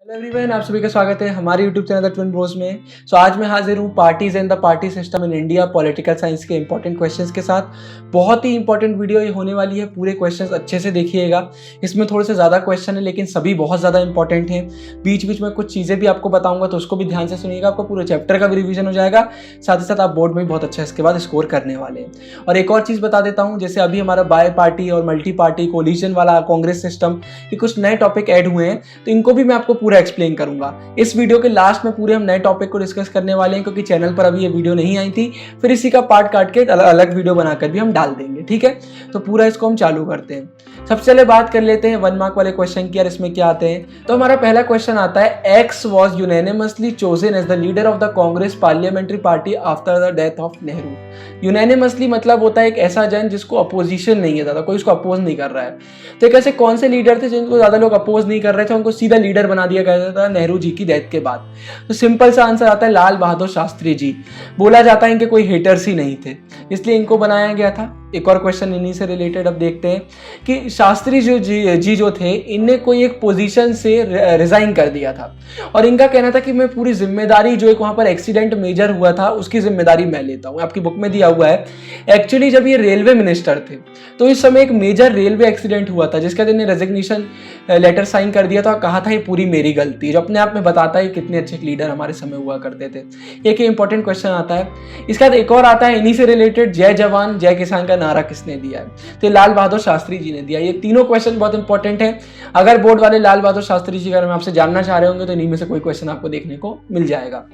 Hello everyone, आप सभी का स्वागत है हमारे YouTube channel the twin Bros में। आज मैं हाजिर हूँ parties and the party system in India political science के इंपॉर्टेंट क्वेश्चंस के साथ। बहुत ही इंपॉर्टेंट वीडियो ये होने वाली है, पूरे क्वेश्चंस अच्छे से देखिएगा। इसमें थोड़े से ज़्यादा क्वेश्चन है लेकिन सभी बहुत ज़्यादा इंपॉर्टेंट हैं। बीच बीच में कुछ चीज़ें भी आपको बताऊंगा तो उसको भी ध्यान से सुनिएगा, आपको पूरे चैप्टर का भी रिविजन हो जाएगा। साथ ही साथ आप बोर्ड में भी बहुत अच्छा इसके बाद स्कोर करने वाले हैं। और एक और चीज़ बता देता हूँ, जैसे अभी हमारा बाय पार्टी और मल्टी पार्टी कोलिशन वाला कांग्रेस सिस्टम, ये कुछ नए टॉपिक ऐड हुए हैं तो इनको भी मैं आपको पूरा एक्सप्लेन करूंगा। इस वीडियो के लास्ट में पूरे हम नए टॉपिक को डिस्कस करने वाले हैं, क्योंकि चैनल पर अभी ये वीडियो नहीं आई थी। फिर इसी का पार्ट काट के अलग वीडियो बनाकर भी हम डाल देंगे, ठीक है। तो पूरा इसको हम चालू करते हैं। सबसे पहले बात कर लेते हैं 1 मार्क वाले क्वेश्चन की। यार इसमें क्या आते हैं, तो हमारा पहला क्वेश्चन आता है, X was unanimously chosen as the leader of the Congress parliamentary party after the death of Nehru. Unanimously मतलब होता है एक ऐसा जन जिसको अपोजिशन नहीं है, ज्यादा कोई उसको अपोज नहीं कर रहा है। तो एक ऐसे कौन से लीडर थे जिनको ज्यादा लोग अपोज नहीं कर रहे थे, उनको सीधा लीडर बना दिया गया था नेहरू जी की डेथ के बाद। तो सिंपल सा आंसर आता है लाल बहादुर शास्त्री जी। बोला जाता है इनके कोई हेटर्स ही नहीं थे, इसलिए इनको बनाया गया था। एक और क्वेश्चन इन्हीं से रिलेटेड अब देखते हैं कि शास्त्री जी जो थे, इनने कोई एक पोजीशन से रिजाइन कर दिया था और इनका कहना था कि मैं पूरी जिम्मेदारी, जो एक वहां पर एक्सीडेंट मेजर हुआ था उसकी जिम्मेदारी मैं लेता हूं। आपकी बुक में दिया हुआ है, एक्चुअली जब ये रेलवे मिनिस्टर थे तो इस समय एक मेजर रेलवे एक्सीडेंट हुआ था जिसका इन्हें रेजिग्नेशन लेटर साइन कर दिया था और कहा था ये पूरी मेरी गलती है, जो अपने आप में बताता है कितने अच्छे लीडर हमारे समय हुआ करते थे। एक इंपॉर्टेंट क्वेश्चन आता है। इसके बाद एक और आता है इन्हीं से रिलेटेड, जय जवान जय किसान का नारा किसने दिया है, तो लाल बहादुर शास्त्री जी ने दिया। ये तीनों क्वेश्चन बहुत इंपॉर्टेंट है। अगर बोर्ड वाले लाल बहादुर शास्त्री जी के बारे में आपसे जानना चाह रहे होंगे तो इन्हीं में से कोई क्वेश्चन आपको देखने को मिल जाएगा।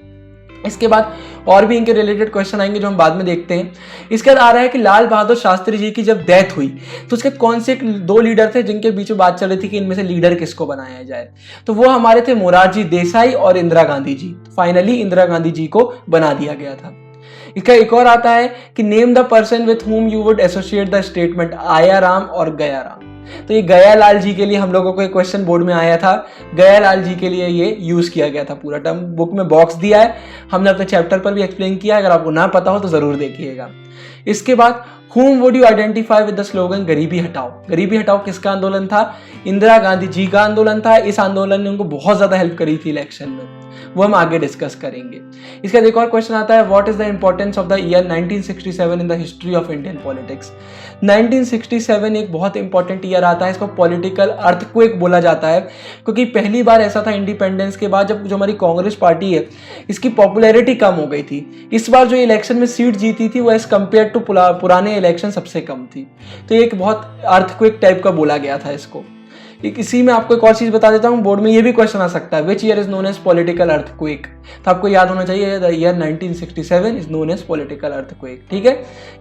इसके बाद और भी इनके रिलेटेड क्वेश्चन आएंगे जो हम बाद में देखते हैं। इसके बाद आ रहा है कि लाल बहादुर शास्त्री जी की जब डेथ हुई तो उसके कौन से 2 लीडर थे जिनके बीच में बात चल रही थी कि इनमें से लीडर किसको बनाया जाए, तो वो हमारे थे मोरारजी देसाई और इंदिरा गांधी जी। फाइनली इंदिरा गांधी जी को बना दिया गया था। इसका एक और आता है कि name the person with whom you would associate the statement आया राम और गया राम। तो ये गया लाल जी के लिए हम लोगों को एक क्वेश्चन बोर्ड में आया था। गया लाल जी के लिए ये यूज किया गया था। पूरा टर्म बुक में बॉक्स दिया है, हमने अपने चैप्टर पर भी एक्सप्लेन किया, अगर आपको ना पता हो तो जरूर देखिएगा। इसके बाद whom would you identify with the slogan गरीबी हटाओ। गरीबी हटाओ किसका आंदोलन था, इंदिरा गांधी जी का आंदोलन था। इस आंदोलन ने उनको बहुत ज्यादा हेल्प करी थी इलेक्शन में, वो हम आगे डिस्कस करेंगे। इसका एक और क्वेश्चन आता है, what is the importance of the year 1967 in the history of Indian politics. 1967 एक बहुत इंपॉर्टेंट ईयर आता है, इसको पॉलिटिकल अर्थक्वेक बोला जाता है, क्योंकि पहली बार ऐसा था इंडिपेंडेंस के बाद जब जो हमारी कांग्रेस पार्टी है इसकी पॉपुलैरिटी कम हो गई थी। इस बार जो इलेक्शन में सीट जीती थी वो एज कंपेयर टू पुराने इलेक्शन सबसे कम थी। तो एक बहुत अर्थक्वेक टाइप का बोला गया था इसको। इसी में आपको एक और चीज बता देता हूं, बोर्ड में ये भी क्वेश्चन आ सकता है, which year is known as political earthquake. तो आपको याद होना चाहिए the year 1967 is known as political earthquake, ठीक है,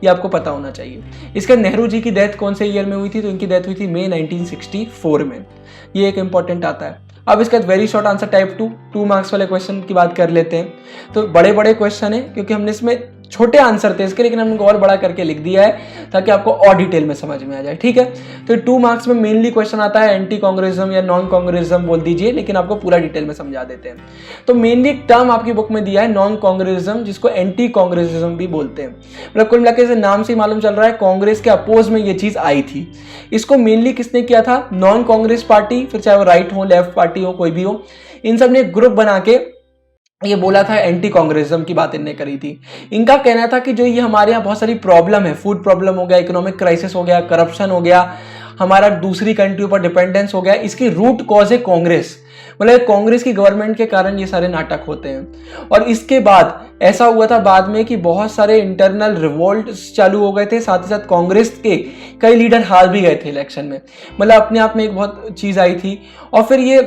ये आपको पता होना चाहिए। इसके नेहरू जी की डेथ कौन से ईयर में हुई थी, तो इनकी डेथ हुई थी मई 1964 में। ये एक इंपॉर्टेंट आता है। अब इसका very short answer type 2 marks वाले क्वेश्चन की बात कर लेते हैं। तो बड़े बड़े क्वेश्चन है क्योंकि हमने इसमें छोटे आंसर थे इसके, लेकिन हमने और बड़ा करके लिख दिया है ताकि आपको और डिटेल में समझ में आ जाए, ठीक है। तो 2 मार्क्स में मेनली क्वेश्चन आता है एंटी कांग्रेसिज्म या नॉन कांग्रेसिज्म बोल दीजिए, लेकिन आपको पूरा डिटेल में समझा देते हैं। तो मेनली एक टर्म आपकी बुक में दिया है नॉन कांग्रेसिज्म, जिसको एंटी कांग्रेसिज्म भी बोलते हैं। मतलब कुल मिलाकर इसे नाम से ही मालूम चल रहा है कांग्रेस के अपोज में ये चीज आई थी। इसको मेनली किसने किया था, नॉन कांग्रेस पार्टी, फिर चाहे वो राइट हो लेफ्ट पार्टी हो कोई भी हो, इन सब ने एक ग्रुप बना के ये बोला था, एंटी कांग्रेसिज्म की बात इन्होंने करी थी। इनका कहना था कि जो ये हमारे यहाँ बहुत सारी प्रॉब्लम है, फूड प्रॉब्लम हो गया, इकोनॉमिक क्राइसिस हो गया, करप्शन हो गया, हमारा दूसरी कंट्री पर डिपेंडेंस हो गया, इसकी रूट कॉज है कांग्रेस। मतलब कांग्रेस की गवर्नमेंट के कारण ये सारे नाटक होते हैं। और इसके बाद ऐसा हुआ था बाद में कि बहुत सारे इंटरनल रिवोल्ट चालू हो गए थे, साथ ही साथ कांग्रेस के कई लीडर हार भी गए थे इलेक्शन में। मतलब अपने आप में एक बहुत चीज आई थी। और फिर ये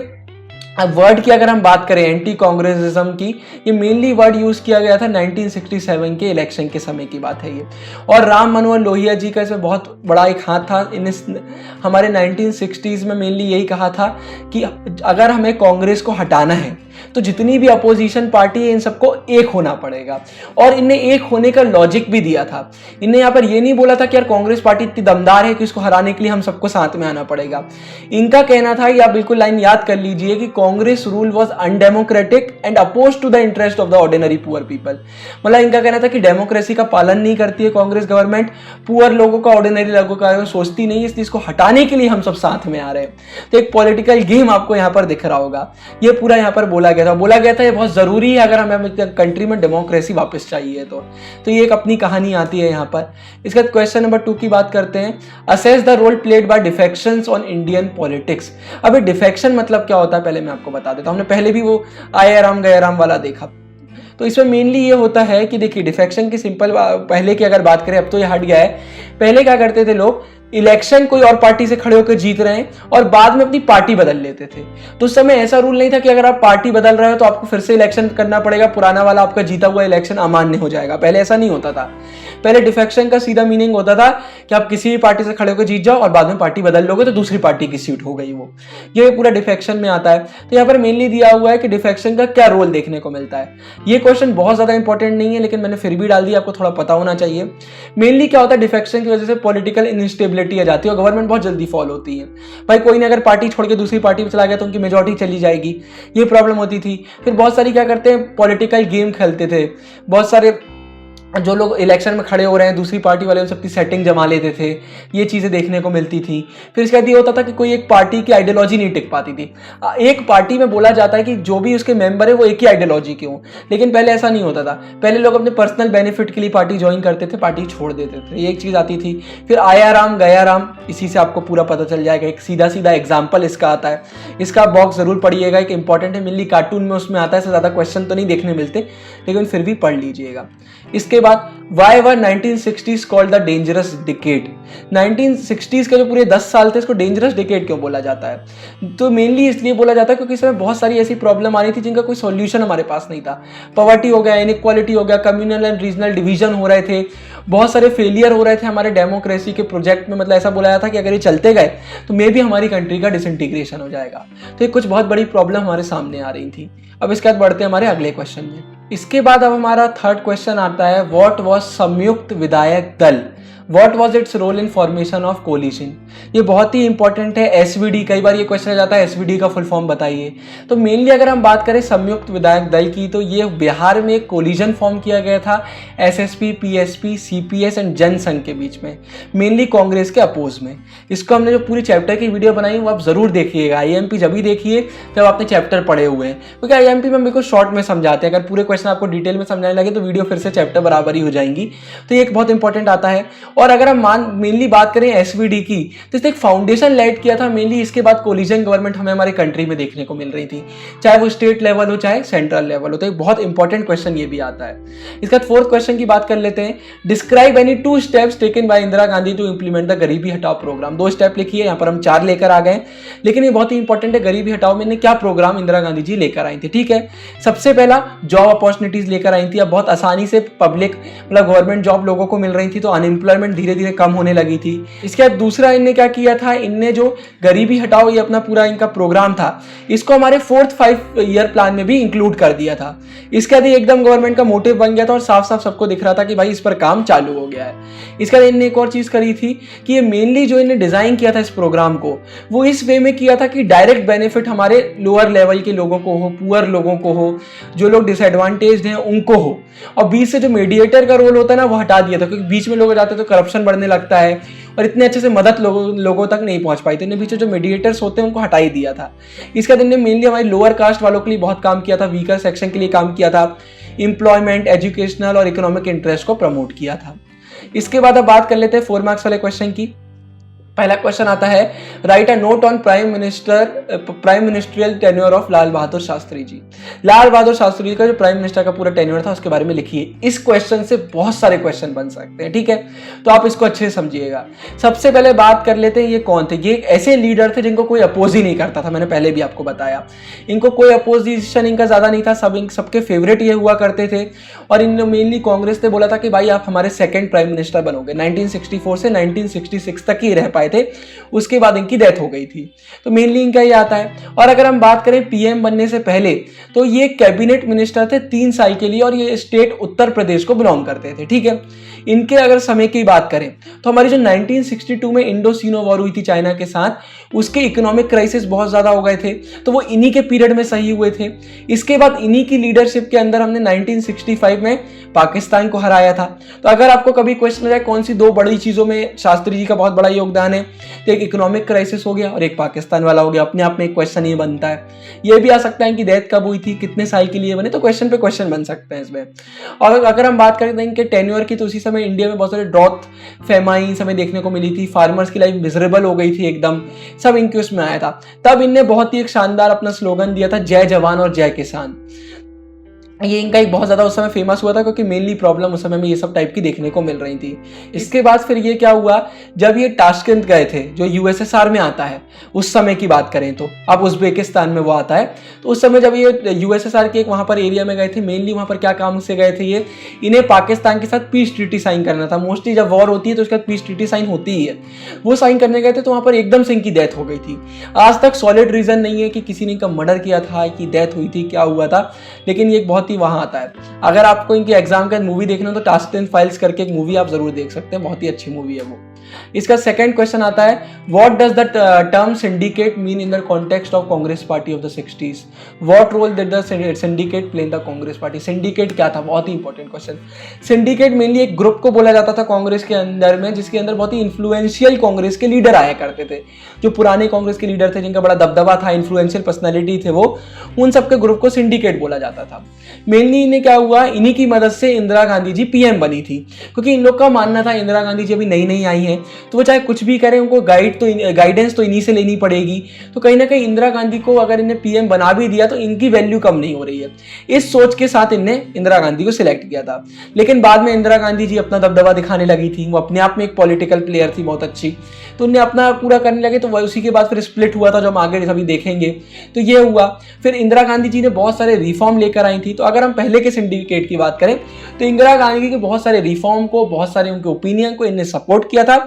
अब वर्ड की अगर हम बात करें एंटी कांग्रेसिज्म की, ये मेनली वर्ड यूज किया गया था 1967 के इलेक्शन के समय की बात है ये। और राम मनोहर लोहिया जी का इसमें बहुत बड़ा एक हाथ था। इन्हें हमारे 1960s में मेनली यही कहा था कि अगर हमें कांग्रेस को हटाना है तो जितनी भी अपोजिशन पार्टी है इन सबको एक होना पड़ेगा। और इन्हें एक होने का लॉजिक भी दिया था। इन्हें यहाँ पर ये नहीं बोला था कि यार कांग्रेस पार्टी इतनी दमदार है कि इसको हराने के लिए हम सबको साथ में आना पड़ेगा। इनका कहना था, या बिल्कुल लाइन याद कर लीजिए, कि Congress rule was undemocratic and oppose to the interest of the ordinary poor people. मतलब इनका कहना था कि डेमोक्रेसी का पालन नहीं करती है कांग्रेस गवर्नमेंट, पुअर लोगों का, ऑर्डिनरी लोगों का सोचती नहीं है, इसलिए इसको हटाने के लिए हम सब साथ में आ रहे हैं। तो एक पॉलिटिकल गेम आपको यहाँ पर दिख रहा होगा, ये पूरा यहाँ पर बोला गया था ये बहुत जरूरी है अगर हमें कंट्री में डेमोक्रेसी वापस चाहिए तो ये एक अपनी कहानी आती है यहाँ पर। इसके बाद क्वेश्चन नंबर 2 की बात करते हैं, assess the role played by defections on Indian politics. अब डिफेक्शन मतलब क्या होता है पहले मैं आपको बता देता हूं। हमने पहले भी वो आया राम गया राम वाला देखा, तो इसमें मेनली ये होता है कि देखिए डिफेक्शन की सिंपल पहले की अगर बात करें, अब तो ये हट गया है। पहले क्या करते थे लोग, इलेक्शन कोई और पार्टी से खड़े होकर जीत रहे हैं और बाद में अपनी पार्टी बदल लेते थे। तो उस समय ऐसा रूल नहीं था कि अगर आप पार्टी बदल रहे हो तो आपको फिर से इलेक्शन करना पड़ेगा, पुराना वाला आपका जीता हुआ इलेक्शन अमान्य हो जाएगा। पहले ऐसा नहीं होता था। पहले डिफेक्शन का सीधा मीनिंग होता था कि आप किसी भी पार्टी से खड़े होकर जीत जाओ और बाद में पार्टी बदल लोगे तो दूसरी पार्टी की सीट हो गई वो, ये पूरा डिफेक्शन में आता है। तो यहाँ पर मेनली दिया हुआ है कि डिफेक्शन का क्या रोल देखने को मिलता है। ये क्वेश्चन बहुत ज्यादा इंपॉर्टेंट नहीं है लेकिन मैंने फिर भी डाल दिया, आपको थोड़ा पता होना चाहिए। मेनली क्या होता है, डिफेक्शन की वजह से पॉलिटिकल इनस्टेबिलिटी आ जाती है और गवर्नमेंट बहुत जल्दी फॉल होती है। भाई कोई ने अगर पार्टी छोड़ के दूसरी पार्टी में चला गया तो उनकी मेजॉरिटी चली जाएगी, ये प्रॉब्लम होती थी। फिर बहुत सारी क्या करते हैं, पॉलिटिकल गेम खेलते थे। बहुत सारे जो लोग इलेक्शन में खड़े हो रहे हैं दूसरी पार्टी वाले उन सबकी सेटिंग जमा लेते थे, ये चीज़ें देखने को मिलती थी। फिर इसके बाद ये होता था कि कोई एक पार्टी की आइडियोलॉजी नहीं टिक पाती थी। एक पार्टी में बोला जाता है कि जो भी उसके मेंबर है वो एक ही आइडियोलॉजी के हों, लेकिन पहले ऐसा नहीं होता था। पहले लोग अपने पर्सनल बेनिफिट के लिए पार्टी ज्वाइन करते थे, पार्टी छोड़ देते थे, ये एक चीज़ आती थी। फिर आया राम गया राम, इसी से आपको पूरा पता चल जाएगा। एक सीधा सीधा एग्जाम्पल इसका आता है, इसका बॉक्स जरूर पढ़िएगा, एक इंपॉर्टेंट है, मेनली कार्टून में उसमें आता है, इससे ज़्यादा क्वेश्चन तो नहीं देखने मिलते लेकिन फिर भी पढ़ लीजिएगा। इसके बाद why were 1960s called the dangerous decade. 1960s के जो पूरे 10 साल थे इसको डेंजरस डिकेड क्यों बोला जाता है, तो मेनली इसलिए बोला जाता है क्योंकि इसमें बहुत सारी ऐसी प्रॉब्लम आ रही थी जिनका कोई सॉल्यूशन हमारे पास नहीं था। पॉवर्टी हो गया, इनइक्वालिटी हो गया, कम्युनल एंड रीजनल डिवीजन हो रहे थे, बहुत सारे फेलियर हो रहे थे हमारे डेमोक्रेसी के प्रोजेक्ट में। मतलब ऐसा बोला जाता था कि अगर ये चलते गए तो मे भी हमारी कंट्री का डिसइंटीग्रेशन हो जाएगा। तो ये कुछ बहुत बड़ी प्रॉब्लम हमारे सामने आ रही थी। अब इसके बाद बढ़ते हैं हमारे अगले क्वेश्चन में। इसके बाद अब हमारा थर्ड क्वेश्चन आता है, what was Samyukta Vidhayak Dal, what was its role in formation of coalition. ये बहुत ही इंपॉर्टेंट है, एसवीडी, कई बार ये क्वेश्चन आ जाता है एसवीडी का फुल फॉर्म बताइए। तो मेनली अगर हम बात करें संयुक्त विधायक दल की, तो ये बिहार में एक कोलिजन फॉर्म किया गया था SSP, PSP, CPS and Jana Sangh के बीच में, मेनली कांग्रेस के अपोज में। इसको हमने जो पूरी चैप्टर की वीडियो बनाई वो आप जरूर देखिएगा। आईएमपी जब भी देखिए जब आपने चैप्टर पढ़े हुए हैं, क्योंकि आईएमपी में हम बिल्कुल शॉर्ट में समझाते हैं। अगर पूरे क्वेश्चन आपको डिटेल में समझाने लगे तो वीडियो फिर से चैप्टर बराबर ही हो जाएंगी। तो ये एक बहुत इंपॉर्टेंट आता है। और अगर हम मेनली बात करें एसवीडी की, तो इसने एक फाउंडेशन लाइट किया था मेनली। इसके बाद कोलिजन गवर्नमेंट हमें हमारे कंट्री में देखने को मिल रही थी, चाहे वो स्टेट लेवल हो चाहे सेंट्रल लेवल हो। तो एक बहुत इंपॉर्टेंट क्वेश्चन ये भी आता है। इसके बाद फोर्थ क्वेश्चन की बात कर लेते हैं, describe any 2 steps taken by Indira Gandhi to implement the Garibi Hatao programme. 2 step लिखिए, यहाँ पर हम 4 लेकर आ गए, लेकिन ये बहुत ही इंपॉर्टेंट है। गरीबी हटाओ में क्या प्रोग्राम इंदिरा गांधी जी लेकर आई थी, ठीक है। सबसे पहला जॉब अपॉर्चुनिटीज लेकर आई थी। अब बहुत आसानी से पब्लिक मतलब गवर्नमेंट जॉब लोगों को मिल रही थी, तो अनएम्प्लॉयमेंट धीरे धीरे कम होने लगी थी। इसके बाद दूसरा इनने क्या किया था, इनने जो गरीबी हटाओ ये अपना पूरा इनका प्रोग्राम था, इसको हमारे 4th 5 ईयर प्लान में भी इंक्लूड कर दिया था। इसके बाद एकदम गवर्नमेंट का मोटिव बन गया था और साफ साफ सबको दिख रहा था कि भाई इस पर काम चालू हो गया है। इसके बाद इनने एक और चीज करी थी कि ये मेनली जो इन्हें डिजाइन किया था इस प्रोग्राम को, वो इस वे में किया था कि डायरेक्ट बेनिफिट हमारे लोअर लेवल के लोगों को हो, पुअर लोगों को हो, जो लोग डिसएडवांटेज्ड हैं उनको हो। और बीच से जो मीडिएटर का रोल होता है ना वो हटा दिया था, क्योंकि बीच में लोग जाते तो करप्शन बढ़ने लगता है और इतने अच्छे से मदद लोगों तक नहीं पहुंच पाई। तो इन्हें बीच में जो मीडिएटर्स होते हैं उनको हटा ही दिया था। इसके बाद इन्हें मेनली हमारे लोअर कास्ट वालों के लिए बहुत काम किया था, वीकर सेक्शन के लिए काम किया था, एम्प्लॉयमेंट, एजुकेशनल और इकोनॉमिक इंटरेस्ट को प्रमोट किया था। इसके बाद अब बात कर लेते हैं 4 मार्क्स वाले क्वेश्चन की। पहला क्वेश्चन आता है, write a note on prime ministerial tenure of Lal Bahadur Shastri ji. Lal Bahadur Shastri ji का जो प्राइम मिनिस्टर का पूरा टेन्योर था उसके बारे में लिखिए। इस क्वेश्चन से बहुत सारे क्वेश्चन बन सकते हैं, ठीक है, तो आप इसको अच्छे से समझिएगा। सबसे पहले बात कर लेते हैं ये कौन थे। ये ऐसे लीडर थे जिनको कोई अपोज ही नहीं करता था, मैंने पहले भी आपको बताया। इनको कोई अपोजिशन इनका ज्यादा नहीं था, सबके फेवरेट ये हुआ करते थे। और इन्होंने मेनली कांग्रेस ने बोला था कि भाई आप हमारे 2nd प्राइम मिनिस्टर बनोगे। 1964 से 1966 तक ही रह पाए पाए थे, उसके बाद इनकी डेथ हो गई थी। तो मेनली इनका ये आता है। और अगर हम बात करें पीएम बनने से पहले, तो ये कैबिनेट मिनिस्टर थे 3 साल के लिए, और ये स्टेट उत्तर प्रदेश को बिलोंग करते थे, ठीक है। इनके अगर समय की बात करें तो हमारी जो 1962 में इंडो सीनो वॉर हुई थी चाइना के साथ, उसके इकोनॉमिक क्राइसिस बहुत ज्यादा हो गए थे, तो वो इन्हीं के पीरियड में सही हुए थे। इसके बाद इन्हीं की लीडरशिप के अंदर हमने 1965 में पाकिस्तान को हराया था। तो अगर आपको कभी क्वेश्चन हो जाए कौन सी 2 बड़ी चीजों में शास्त्री जी का बहुत बड़ा योगदान है, तो एक इकोनॉमिक क्राइसिस हो गया और एक पाकिस्तान वाला हो गया। अपने आप में एक क्वेश्चन ये बनता है। ये भी आ सकता है कि डेथ कब हुई थी, कितने साल के लिए बने, तो क्वेश्चन पे क्वेश्चन बन सकते हैं इसमें। और अगर हम बात करें इनके टेन्योर की, तो उसी समय इंडिया में बहुत सारे ड्रॉथ, फेमाइन समय देखने को मिली थी, फार्मर्स की लाइफ मिजरेबल हो गई थी एकदम, सब इनके उसमें आया था। तब इनने बहुत ही एक शानदार अपना स्लोगन दिया था, जय जवान और जय किसान। ये इनका एक बहुत ज़्यादा उस समय फेमस हुआ था, क्योंकि मेनली प्रॉब्लम उस समय में ये सब टाइप की देखने को मिल रही थी। इसके बाद फिर ये क्या हुआ, जब ये ताशकंद गए थे, जो यूएसएसआर में आता है, उस समय की बात करें तो अब उज्बेकिस्तान में वो आता है, तो उस समय जब ये यूएसएसआर के एक वहाँ पर एरिया में गए थे, मेनली वहाँ पर क्या काम से गए थे ये, इन्हें पाकिस्तान के साथ पीस ट्रीटी साइन करना था। मोस्टली जब वॉर होती है तो उसके बाद पीस ट्रीटी साइन होती ही है, वो साइन करने गए थे, तो वहाँ पर एकदम से इनकी डेथ हो गई थी। आज तक सॉलिड रीजन नहीं है कि किसी ने इनका मर्डर किया था, कि डेथ हुई थी, क्या हुआ था, लेकिन ये बहुत ही वहाँ आता है। अगर आपको इनके एग्जाम का मूवी देखना हो तो ताशकंद फाइल्स करके एक मूवी आप जरूर देख सकते हैं, बहुत ही अच्छी मूवी है वो। इसका सेकंड क्वेश्चन आता है, what does the term syndicate mean in the context of Congress party of the 60s? What role did the syndicate play in the Congress party? Syndicate क्या था, बहुत ही इंपॉर्टेंट क्वेश्चन। सिंडिकेट मेनली एक ग्रुप को बोला जाता था कांग्रेस के अंदर में, जिसके अंदर बहुत ही इन्फ्लुएंशियल कांग्रेस के लीडर आया करते थे, जो पुराने कांग्रेस के लीडर थे, जिनका बड़ा दबदबा था, इन्फ्लुएंशियल पर्सनैलिटी थे वो, उन सबके ग्रुप को सिंडिकेट बोला जाता था। मेनली इन्हें क्या हुआ, इन्हीं की मदद से इंदिरा गांधी जी पीएम बनी थी, क्योंकि इन लोग का मानना था इंदिरा गांधी जी अभी नई नई आई हैं, तो वो चाहे कुछ भी करें, उनको गाइडेंस तो इन्हीं से लेनी पड़ेगी। तो कहीं ना कहीं इंदिरा गांधी को अगर इन्हें पीएम बना भी दिया तो इनकी वैल्यू कम नहीं हो रही है, इस सोच के साथ इनने इंदिरा गांधी को सिलेक्ट किया था। लेकिन बाद में इंदिरा गांधी जी अपना दबदबा दिखाने लगी थी, वो अपने आप में एक पॉलिटिकल प्लेयर थी बहुत अच्छी, तो उन्हें अपना पूरा करने लगे। तो उसी के बाद फिर स्प्लिट हुआ था, जो हम आगे सभी देखेंगे। तो ये हुआ, फिर इंदिरा गांधी जी ने बहुत सारे रिफॉर्म लेकर आई थी। तो अगर हम पहले के सिंडिकेट की बात करें तो इंदिरा गांधी के बहुत सारे रिफॉर्म को, बहुत सारे उनके ओपिनियन को इनने सपोर्ट किया था,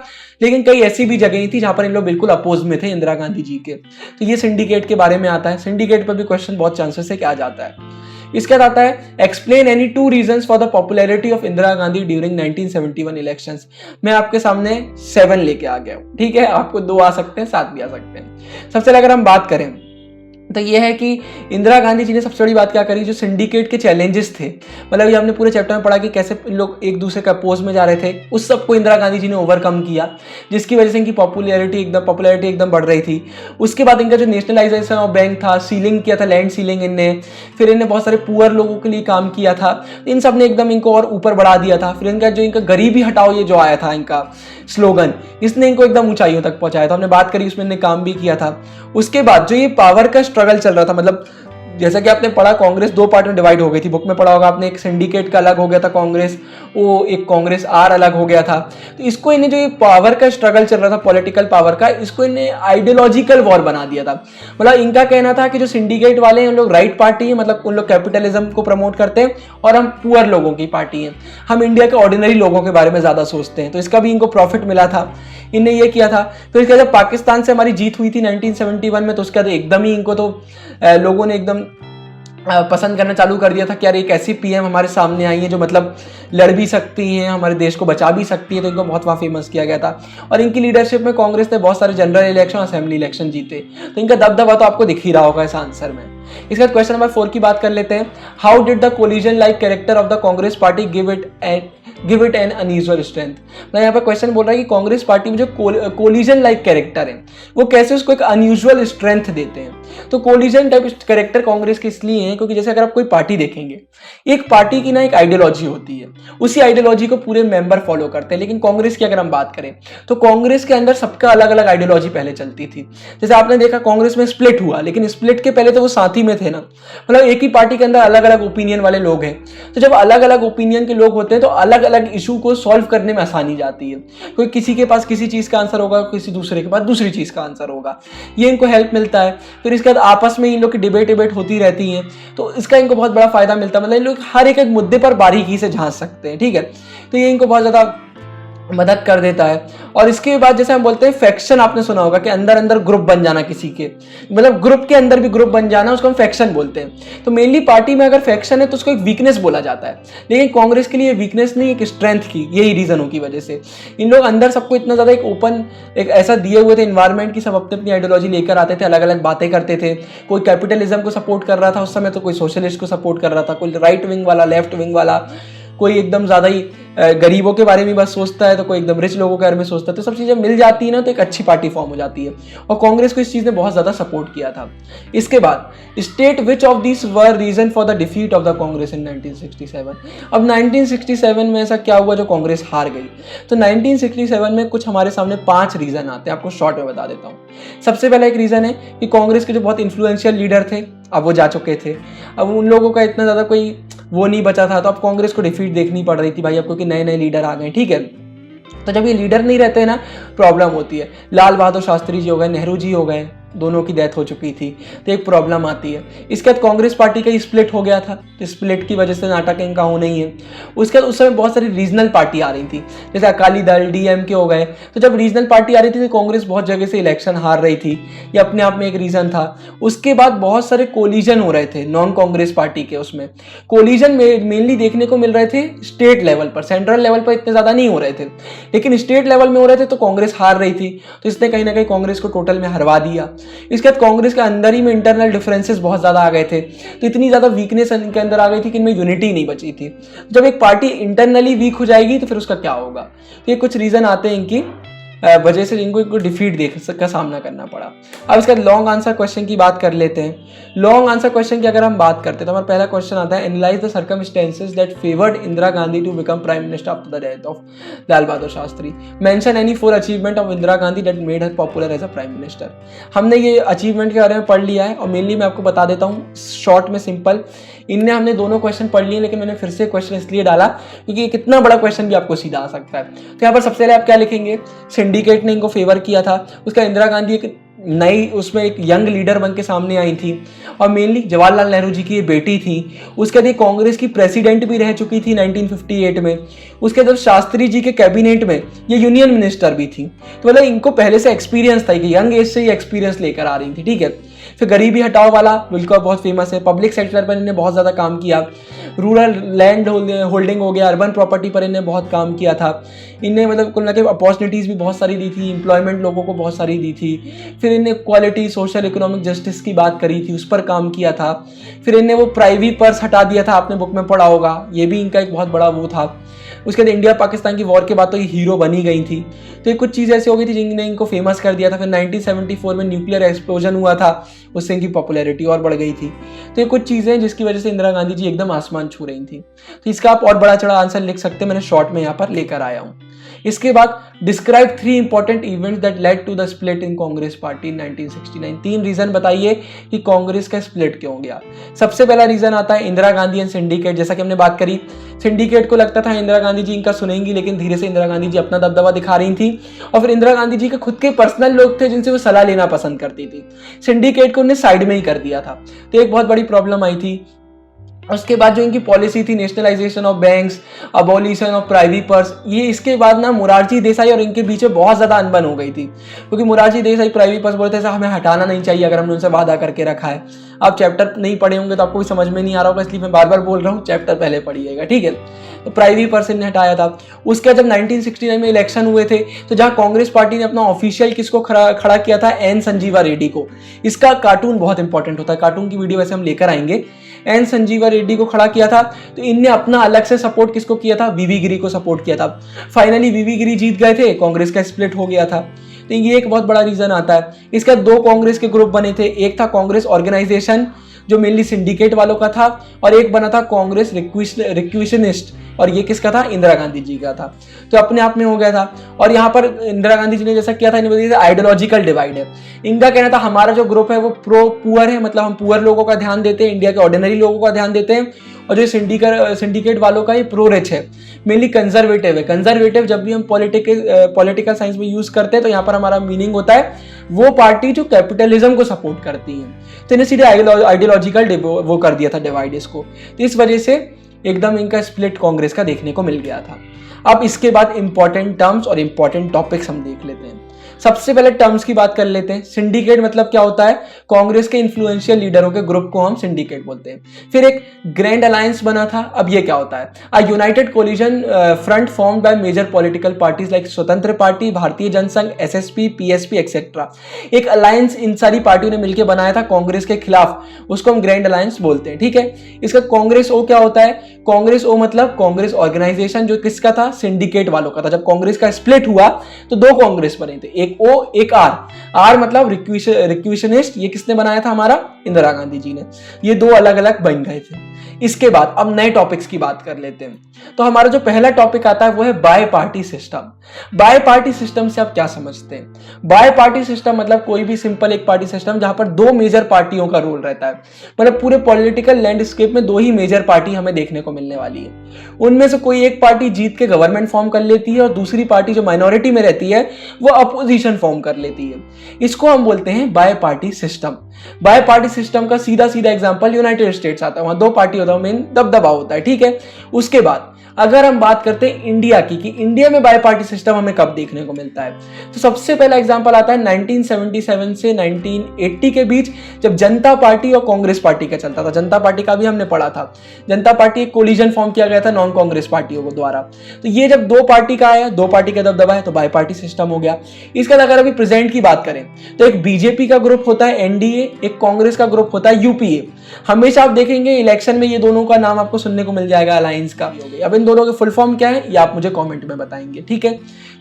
लेकिन कई ऐसी भी जगह थी जहां पर इन लोग बिल्कुल अपोज में थे इंदिरा गांधी जी के। तो ये सिंडिकेट के बारे में आता है। सिंडिकेट पर भी क्वेश्चन बहुत चांसेस है कि आ जाता है। इसके बाद आता है, explain any 2 reasons for the popularity of Indira Gandhi during 1971 elections. मैं आपके सामने 7 लेके आ गया हूं, ठीक है, आपको 2 आ सकते हैं, 7 भी आ सकते हैं। सबसे पहले अगर हम बात करें तो ये है कि इंदिरा गांधी जी ने सबसे बड़ी बात क्या करी, जो सिंडिकेट के चैलेंजेस थे, मतलब ये हमने पूरे चैप्टर में पढ़ा कि कैसे इन लोग एक दूसरे का अपोज में जा रहे थे, उस सबको इंदिरा गांधी जी ने ओवरकम किया, जिसकी वजह से इनकी पॉपुलैरिटी एकदम बढ़ रही थी। उसके बाद इनका जो नेशनलाइजेशन ऑफ बैंक था, सीलिंग किया था, लैंड सीलिंग इनने, फिर इन्हें बहुत सारे पुअर लोगों के लिए काम किया था, इन सब ने एकदम इनको और ऊपर बढ़ा दिया था। फिर इनका गरीबी हटाओ ये जो आया था इनका स्लोगन, इसने इनको एकदम ऊंचाइयों तक पहुंचाया था, हमने बात करी, उसमें इन्हें काम भी किया था। उसके बाद जो ये पावर का स्ट्रगल चल रहा था, मतलब जैसा कि आपने पढ़ा कांग्रेस 2 पार्ट में डिवाइड हो गई थी, बुक में पढ़ा होगा आपने, एक सिंडिकेट का अलग हो गया था कांग्रेस, वो एक कांग्रेस आर अलग हो गया था। तो इसको इन्हें जो ये पावर का स्ट्रगल चल रहा था, पॉलिटिकल पावर का, इसको इन्हें आइडियोलॉजिकल वॉर बना दिया था। मतलब इनका कहना था कि जो सिंडिकेट वाले हैं उन लोग राइट पार्टी है, मतलब उन लोग कैपिटलिज्म को प्रमोट करते हैं, और हम पुअर लोगों की पार्टी हैं, हम इंडिया के ऑर्डिनरी लोगों के बारे में ज्यादा सोचते हैं। तो इसका भी इनको प्रॉफिट मिला था, इनने ये किया था। फिर इसके जब पाकिस्तान से हमारी जीत हुई थी 1971 में, तो उसके बाद एकदम ही इनको तो लोगों ने एकदम पसंद करना चालू कर दिया था कि यार एक ऐसी पीएम हमारे सामने आई है जो मतलब लड़ भी सकती हैं, हमारे देश को बचा भी सकती है। तो इनको बहुत वहाँ फेमस किया गया था, और इनकी लीडरशिप में कांग्रेस ने बहुत सारे जनरल इलेक्शन, असेंबली इलेक्शन जीते। तो इनका दबदबा तो आपको दिख ही रहा होगा इस आंसर में। इसके बाद क्वेश्चन नंबर 4 की बात कर लेते हैं। How did the collision like character of the Congress party give it N unusual strength? मैं यहाँ पर क्वेश्चन बोल रहा है कि कांग्रेस पार्टी में जो कोलिजन लाइक कैरेक्टर है वो कैसे उसको एक अनयूजुअल स्ट्रेंथ देते हैं। तो कोलिजन टाइप कैरेक्टर कांग्रेस के इसलिए हैं क्योंकि जैसे अगर आप कोई पार्टी देखेंगे, एक पार्टी की ना एक आइडियोलॉजी होती है, उसी आइडियोलॉजी को पूरे मेंबर फॉलो करते हैं। लेकिन कांग्रेस की अगर हम बात करें तो कांग्रेस के अंदर सबका अलग अलग आइडियोलॉजी पहले चलती थी। जैसे आपने देखा कांग्रेस में स्प्लिट हुआ, लेकिन स्प्लिट के पहले तो वो साथ ही में थे ना, मतलब एक ही पार्टी के अंदर अलग अलग ओपिनियन वाले लोग हैं। तो जब अलग अलग ओपिनियन के लोग होते हैं तो अलग अलग इशू को सॉल्व करने में आसानी जाती है। कोई किसी के पास किसी चीज का आंसर होगा, किसी दूसरे के पास दूसरी चीज का आंसर होगा, ये इनको हेल्प मिलता है। फिर इसके बाद आपस में इन लोग की डिबेट होती रहती है, तो इसका इनको बहुत बड़ा फायदा मिलता है। मतलब इन लोग हर एक मुद्दे पर बारीकी से झांक सकते हैं, ठीक है। तो ये इनको बहुत ज्यादा मदद कर देता है। और इसके बाद जैसे हम बोलते हैं फैक्शन, आपने सुना होगा कि अंदर अंदर ग्रुप बन जाना किसी के, मतलब ग्रुप के अंदर भी ग्रुप बन जाना, उसको हम फैक्शन बोलते हैं। तो मेनली पार्टी में अगर फैक्शन है तो उसको एक वीकनेस बोला जाता है, लेकिन कांग्रेस के लिए वीकनेस नहीं, एक स्ट्रेंथ की यही रीजनों की वजह से इन लोग अंदर सबको इतना ज्यादा एक ओपन, एक ऐसा दिए हुए थे इन्वायरमेंट की सब अपनी अपनी आइडियोलॉजी लेकर आते थे, अलग अलग बातें करते थे। कोई कैपिटलिज्म को सपोर्ट कर रहा था उस समय, तो कोई सोशलिस्ट को सपोर्ट कर रहा था, कोई राइट विंग वाला, लेफ्ट विंग वाला, कोई एकदम ज्यादा ही गरीबों के बारे में बस सोचता है, तो कोई एकदम रिच लोगों के बारे में सोचता है। तो सब चीजें मिल जाती है ना, तो एक अच्छी पार्टी फॉर्म हो जाती है, और कांग्रेस को इस चीज ने बहुत ज्यादा सपोर्ट किया था। इसके बाद state which of this were reason for the defeat of the Congress in 1967। अब 1967 में ऐसा क्या हुआ जो कांग्रेस हार गई? तो 1967 में कुछ हमारे सामने 5 रीजन आते हैं, आपको शॉर्ट में बता देता हूँ। सबसे पहला एक रीजन है कि कांग्रेस के जो बहुत इन्फ्लुएंशियल लीडर थे अब वो जा चुके थे, अब उन लोगों का इतना ज्यादा कोई वो नहीं बचा था, तो अब कांग्रेस को डिफीट देखनी पड़ रही थी भाई, अब क्योंकि नए नए लीडर आ गए, ठीक है। तो जब ये लीडर नहीं रहते ना, प्रॉब्लम होती है। लाल बहादुर शास्त्री जी हो गए, नेहरू जी हो गए, दोनों की डेथ हो चुकी थी, तो एक प्रॉब्लम आती है। इसके बाद कांग्रेस पार्टी का स्प्लिट हो गया था, तो स्प्लिट की वजह से नाटक इनका होना ही है। उसके बाद उस समय बहुत सारी रीजनल पार्टी आ रही थी, जैसे अकाली दल, डीएमके हो गए। तो जब रीजनल पार्टी आ रही थी तो कांग्रेस बहुत जगह से इलेक्शन हार रही थी, ये अपने आप में एक रीजन था। उसके बाद बहुत सारे कोलिजन हो रहे थे नॉन कांग्रेस पार्टी के, उसमें कोलिजन मेनली देखने को मिल रहे थे स्टेट लेवल पर, सेंट्रल लेवल पर इतने ज्यादा नहीं हो रहे थे, लेकिन स्टेट लेवल में हो रहे थे, तो कांग्रेस हार रही थी, तो इसने कहीं ना कहीं कांग्रेस को टोटल में हरवा दिया। इसके बाद कांग्रेस के अंदर ही में इंटरनल डिफरेंसेस बहुत ज्यादा आ गए थे, तो इतनी ज्यादा वीकनेस इनके अंदर आ गई थी कि इनमें यूनिटी नहीं बची थी। जब एक पार्टी इंटरनली वीक हो जाएगी तो फिर उसका क्या होगा? तो ये कुछ रीजन आते हैं इनकी वजह से इनको डिफीट का सामना करना पड़ा। अब इसका लॉन्ग आंसर क्वेश्चन की बात कर लेते हैं। लॉन्ग आंसर क्वेश्चन की अगर हम बात करते हैं तो हमारा पहला क्वेश्चन आता है, analyse the circumstances that favoured Indira Gandhi to become prime minister after the death of Lal Bahadur Shastri. Mention any 4 achievement of Indira Gandhi that made her popular as a prime minister. हमने ये अचीवमेंट के बारे में पढ़ लिया है, और मेनली मैं आपको बता देता हूँ शॉर्ट में, सिंपल। इनने हमने दोनों क्वेश्चन पढ़ लिए, लेकिन मैंने फिर से क्वेश्चन इसलिए डाला क्योंकि कितना बड़ा क्वेश्चन भी आपको सीधा आ सकता है। तो यहाँ पर सबसे पहले आप क्या लिखेंगे? सिंडिकेट ने इनको फेवर किया था, उसका इंदिरा गांधी एक नई, उसमें एक यंग लीडर बन के सामने आई थी, और मेनली जवाहरलाल नेहरू जी की ये बेटी थी। उसके बाद कांग्रेस की प्रेसिडेंट भी रह चुकी थी 1958 में। उसके बाद शास्त्री जी के कैबिनेट में ये यूनियन मिनिस्टर भी थी, तो मतलब इनको पहले से एक्सपीरियंस था कि यंग एज से ही एक्सपीरियंस लेकर आ रही थी, ठीक है। फिर गरीबी हटाओ वाला बिल्कुल बहुत फेमस है, पब्लिक सेक्टर पर इन्हें बहुत ज़्यादा काम किया। रूरल लैंड होल्डिंग हो गया, अर्बन प्रॉपर्टी पर इन्हें बहुत काम किया था। इन्हें मतलब कुल ना कुल अपॉर्चुनिटीज़ भी बहुत सारी दी थी, एम्प्लॉयमेंट लोगों को बहुत सारी दी थी। फिर इन्हें क्वालिटी, सोशल इकोनॉमिक जस्टिस की बात करी थी, उस पर काम किया था। फिर इन्हें वो प्राइवेट पर्स हटा दिया था, आपने बुक में पढ़ा होगा, ये भी इनका एक बहुत बड़ा वो था। उसके बाद इंडिया पाकिस्तान की वॉर के बाद तो ये हीरो बनी गई थी। तो ये कुछ चीज़ ऐसी हो गई थी जिन्होंने इनको फेमस कर दिया था। फिर 1974 में न्यूक्लियर एक्सप्लोजन हुआ था, उससे इनकी पॉपुलैरिटी और बढ़ गई थी। तो ये कुछ चीज़ें जिसकी वजह से इंदिरा गांधी जी एकदम आसमान छू रही थी। तो इसका आप और बड़ा चढ़ा आंसर लिख सकते हैं, मैंने शॉर्ट में यहाँ पर लेकर आया हूँ। इसके बाद describe 3 important events that led to the split in Congress party in 1969। 3 reason बताइए कि कांग्रेस का स्प्लिट क्यों हो गया। सबसे पहला रीजन आता है इंदिरा गांधी एंड सिंडिकेट। जैसा कि हमने बात करी, सिंडिकेट को लगता था इंदिरा गांधी जी इनका सुनेंगी, लेकिन धीरे से इंदिरा गांधी जी अपना दबदबा दिखा रही थी, और फिर इंदिरा गांधी जी के खुद के पर्सनल लोग थे जिनसे वो सलाह लेना पसंद करती थी। सिंडिकेट को उन्हें साइड में ही कर दिया था, तो एक बहुत बड़ी प्रॉब्लम आई थी। उसके बाद जो इनकी पॉलिसी थी, nationalisation of banks, abolition of private purse, ये इसके बाद ना मोरारजी देसाई और इनके बीच में बहुत ज़्यादा अनबन हो गई थी, क्योंकि मोरारजी देसाई प्राइवेट पर्स बोलते थे हमें हटाना नहीं चाहिए अगर हमने उनसे वादा करके रखा है। आप चैप्टर नहीं पढ़े होंगे तो आपको भी समझ में नहीं आ रहा होगा, इसलिए मैं बार बार बोल रहा हूँ, चैप्टर पहले पढ़िएगा, ठीक है। तो प्राइवेट पर्सन ने हटाया था। उसके बाद जब 1969 में इलेक्शन हुए थे, तो जहाँ कांग्रेस पार्टी ने अपना ऑफिशियल किसको खड़ा किया था, एन संजीवा रेड्डी को। इसका कार्टून बहुत इंपॉर्टेंट होता है, कार्टून की वीडियो वैसे हम लेकर आएंगे। एन संजीवा रेड्डी को खड़ा किया था, तो इनने अपना अलग से सपोर्ट किसको किया था, वीवी गिरी को सपोर्ट किया था। फाइनली वीवी गिरी जीत गए थे, कांग्रेस का स्प्लिट हो गया था। तो ये एक बहुत बड़ा रीजन आता है। इसका 2 कांग्रेस के ग्रुप बने थे, एक था कांग्रेस ऑर्गेनाइजेशन जो मेनली सिंडिकेट वालों का था, और एक बना था कांग्रेस रिक्वेशनिस्ट, और ये किसका था, इंदिरा गांधी जी का था। तो अपने आप में हो गया था। और यहाँ पर इंदिरा गांधी जी ने जैसा किया था, इन्हें आइडियोलॉजिकल डिवाइड है। इनका कहना था हमारा जो ग्रुप है वो प्रो पुअर है, मतलब हम पुअर लोगों का ध्यान देते हैं, इंडिया के ऑर्डिनरी लोगों का ध्यान देते हैं, और जो सिंडिकेट वालों का ये प्रो रिच है, मेनली कंजर्वेटिव है। कंजर्वेटिव जब भी हम पॉलिटिकल साइंस में यूज करते हैं तो यहाँ पर हमारा मीनिंग होता है वो पार्टी जो कैपिटलिज्म को सपोर्ट करती है। तो इन्हें सीधे आइडियोलॉजिकल वो कर दिया था डिवाइड इसको। तो इस वजह से एकदम इनका स्प्लिट कांग्रेस का देखने को मिल गया था। अब इसके बाद इंपॉर्टेंट टर्म्स और इंपॉर्टेंट टॉपिक्स हम देख लेते हैं। सबसे पहले टर्म्स की बात कर लेते हैं। सिंडिकेट मतलब क्या होता है? कांग्रेस के इन्फ्लुएंशियल लीडरों के ग्रुप को हम सिंडिकेट बोलते हैं। फिर एक ग्रैंड अलायंस बना था, अब ये क्या होता है? A united coalition front formed by major political parties like Swatantra Party, Bharatiya Jansangh, SSP, PSP etcetera. एक अलायंस इन सारी पार्टियों ने मिलकर बनाया था कांग्रेस के खिलाफ, उसको हम ग्रैंड अलायंस बोलते हैं। ठीक है, इसका कांग्रेस ओ क्या होता है? कांग्रेस ओ मतलब कांग्रेस ऑर्गेनाइजेशन, जो किसका था? सिंडिकेट वालों का था। जब कांग्रेस का स्प्लिट हुआ तो दो कांग्रेस बने थे, एक ओ एक आर। आर मतलब रिक्विजिशनिस्ट, ये किसने बनाया था? हमारा इंदिरा गांधी जी ने। ये दो अलग अलग बन गए थे। इसके बाद अब नए टॉपिक्स की बात कर लेते हैं। तो हमारा जो पहला टॉपिक आता है वो है bi party system. Bi party system से आप क्या समझते हैं? बाय पार्टी सिस्टम मतलब कोई भी सिंपल एक पार्टी सिस्टम जहां पर दो मेजर पार्टियों का रोल रहता है। मतलब पूरे पॉलिटिकल लैंडस्केप में दो ही मेजर पार्टी हमें देखने को मिलने वाली है। उनमें से कोई एक पार्टी जीत के गवर्नमेंट फॉर्म कर लेती है और दूसरी पार्टी जो माइनॉरिटी में रहती है वो अपोजिशन फॉर्म कर लेती है। इसको हम बोलते हैं bi party system. Bi party system का सीधा सीधा एग्जांपल यूनाइटेड स्टेट्स आता है, वहां दो पार्टी होता है, मेन दबदबा होता है। ठीक है, उसके बाद अगर हम बात करते हैं इंडिया की कि इंडिया में बाय पार्टी सिस्टम हमें कब देखने को मिलता है, तो सबसे पहला एग्जांपल आता है 1977 से 1980 के बीच, जब जनता पार्टी और कांग्रेस पार्टी का चलता था। जनता पार्टी का भी हमने पढ़ा था। जनता पार्टी एक कोलिजन फॉर्म किया गया था नॉन कांग्रेस पार्टियों को द्वारा। तो ये जब दो पार्टी का आया, दो पार्टी का दबदबा है, तो बाय पार्टी सिस्टम हो गया। इसके बाद अगर अभी प्रेजेंट की बात करें तो एक बीजेपी का ग्रुप होता है एनडीए, एक कांग्रेस का ग्रुप होता है यूपीए। हमेशा आप देखेंगे इलेक्शन में ये दोनों का नाम आपको सुनने को मिल जाएगा, अलायंस का। अब इन दोनों के फुल फॉर्म क्या है ये आप मुझे कमेंट में बताएंगे। ठीक है,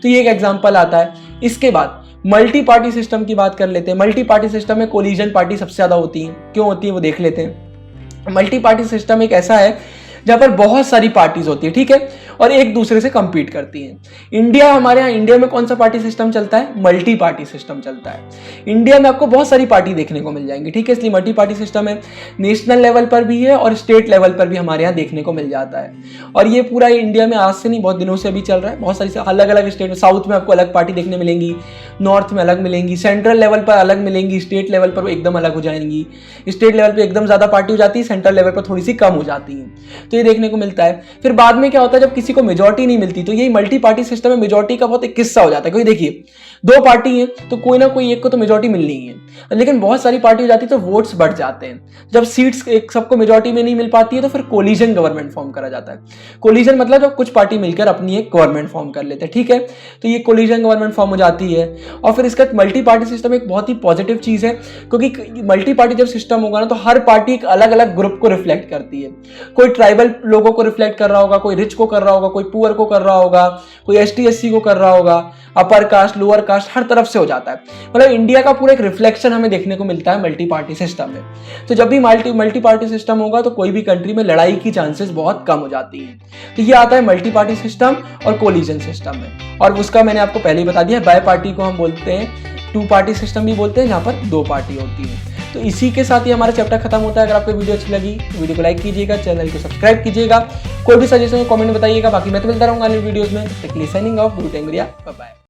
तो ये एक एग्जांपल आता है। इसके बाद मल्टी पार्टी सिस्टम की बात कर लेते हैं। मल्टी पार्टी सिस्टम में कोलिजन पार्टी सबसे ज्यादा होती है। क्यों होती है वो देख लेते हैं। मल्टी पार्टी सिस्टम एक ऐसा है जहां पर बहुत सारी पार्टीज होती है, ठीक है, और एक दूसरे से कंपीट करती हैं। इंडिया, हमारे यहाँ इंडिया में कौन सा पार्टी सिस्टम चलता है? मल्टी पार्टी सिस्टम चलता है। इंडिया में आपको बहुत सारी पार्टी देखने को मिल जाएंगी, ठीक है, इसलिए मल्टी पार्टी सिस्टम है। नेशनल लेवल पर भी है और स्टेट लेवल पर भी हमारे यहाँ देखने को मिल जाता है। और ये पूरा इंडिया में आज से नहीं, बहुत दिनों से अभी चल रहा है। बहुत सारी अलग अलग स्टेट में, साउथ में आपको अलग पार्टी देखने मिलेंगी, नॉर्थ में अलग मिलेंगी, सेंट्रल लेवल पर अलग मिलेंगी, स्टेट लेवल पर एकदम अलग हो जाएंगी। स्टेट लेवल पर एकदम ज्यादा पार्टी हो जाती है, सेंट्रल लेवल पर थोड़ी सी कम हो जाती है। तो ये देखने को मिलता है। फिर बाद में क्या होता है, जब किसी को मेजॉरिटी नहीं मिलती तो यही मल्टी पार्टी सिस्टम में मेजॉरिटी का बहुत एक किस्सा हो जाता है। क्योंकि देखिए दो पार्टी है तो कोई ना कोई एक को तो मेजॉरिटी मिलनी ही है, लेकिन बहुत सारी पार्टी हो जाती है तो वोट्स बढ़ जाते हैं। जब सीट्स एक सबको मेजॉरिटी में नहीं मिल पाती है तो फिर कोलिजन गवर्नमेंट फॉर्म करा जाता है। कोलिजन मतलब जब कुछ पार्टी मिलकर अपनी एक गवर्नमेंट फॉर्म कर लेते हैं, ठीक है, तो ये कोलिजन गवर्नमेंट फॉर्म हो जाती है। और फिर इसका मल्टी पार्टी सिस्टम एक बहुत ही पॉजिटिव चीज है, क्योंकि मल्टी पार्टी जब सिस्टम होगा ना तो हर पार्टी एक अलग अलग ग्रुप को रिफ्लेक्ट करती है। कोई ट्राइबल लोगों को रिफ्लेक्ट कर रहा होगा, कोई रिच को कर रहा होगा, कोई पुअर को कर रहा होगा, कोई एसटी एससी को कर रहा होगा, अपर कास्ट लोअर कास्ट हर तरफ से हो जाता है। मतलब इंडिया का पूरा एक रिफ्लेक्शन हमें देखने को मिलता है मल्टी पार्टी सिस्टम में। तो जब भी मल्टी पार्टी सिस्टम होगा तो कोई भी कंट्री में लड़ाई की चांसेस बहुत कम हो जाती है। तो ये आता है मल्टी पार्टी सिस्टम और कोलिजन सिस्टम में। और उसका मैंने आपको पहले ही बता दिया, बाय पार्टी को हम बोलते हैं, टू पार्टी सिस्टम भी बोलते हैं जहां पर दो पार्टी होती है। तो इसी के साथ ही हमारा चैप्टर खत्म होता है। अगर आपको वीडियो अच्छी लगी तो वीडियो को लाइक कीजिएगा, चैनल को सब्सक्राइब कीजिएगा, कोई भी सजेशन कमेंट में बताइएगा। बाकी मैं तो मिलता रहूंगा अगली वीडियोस में। साइनिंग ऑफ, गुरु टेंगरिया, बाय बाय।